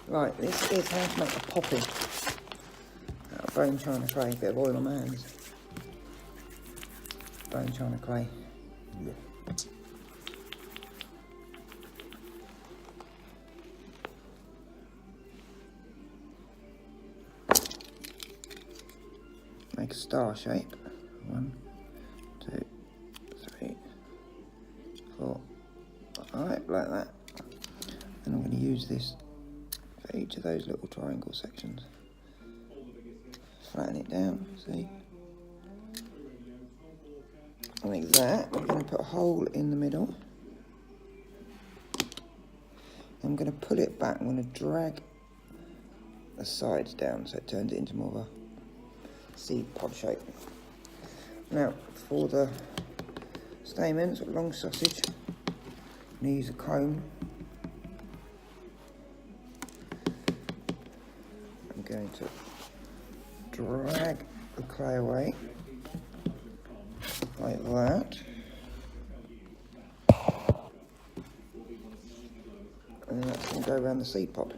Right, this is how to make a poppy out of bone china clay. A bit of oil on my hands. Bone china clay. Yeah. Make a star shape. 1, 2, 3, 4, 5, like that. And I'm going to use this for each of those little triangle sections. Flatten it down, see? Like that. I'm going to put a hole in the middle. I'm going to pull it back. I'm going to drag the sides down so it turns it into more of a seed pod shape. Now, for the stamens, long sausage, I'm going to use a comb. I'm going to drag the clay away like that, and then that's going to go around the seed pod.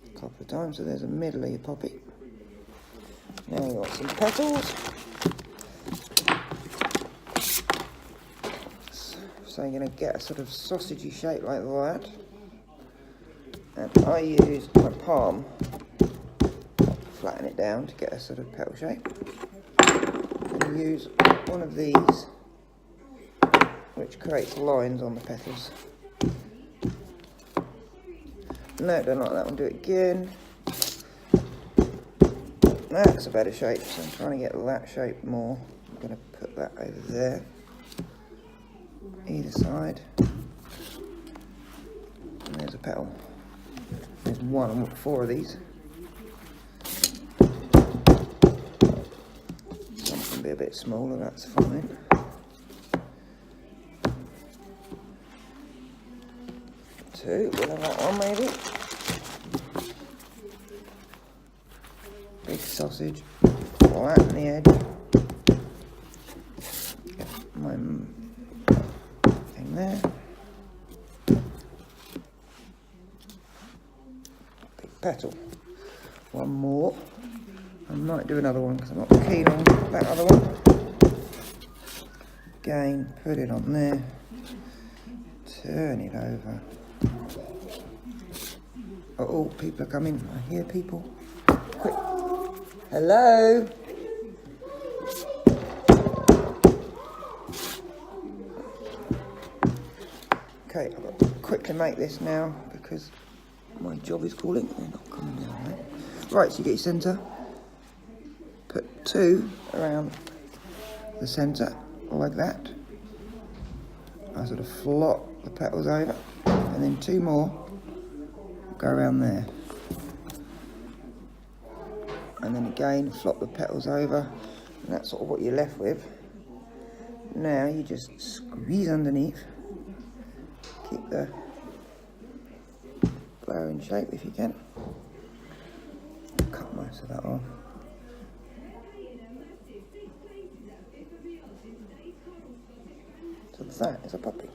A couple of times, so there's a middle of your poppy. Now we've got some petals. So you're going to get a sort of sausagey shape like that. And I use my palm, flatten it down to get a sort of petal shape. And use one of these, which creates lines on the petals. No, don't like that one, do it again. That's a better shape, so I'm trying to get that shape more. I'm going to put that over there. Either side, and there's a petal. There's one, I want 4 of these. Some can be a bit smaller, that's fine. Two, we'll have that one maybe. Big sausage, flatten the edge. Get my there. Big petal. One more. I might do another one because I'm not keen on that other one. Again, put it on there. Turn it over. Oh, people are coming. I hear people. Quick. Hello? Okay, I've got to quickly make this now because my job is calling. They're not coming down there. Right, so you get your centre. Put 2 around the centre, like that. I sort of flop the petals over, and then 2 more go around there. And then again, flop the petals over, and that's sort of what you're left with. Now you just squeeze underneath. Keep the flower in shape if you can. Cut most of that off. So that is a poppy.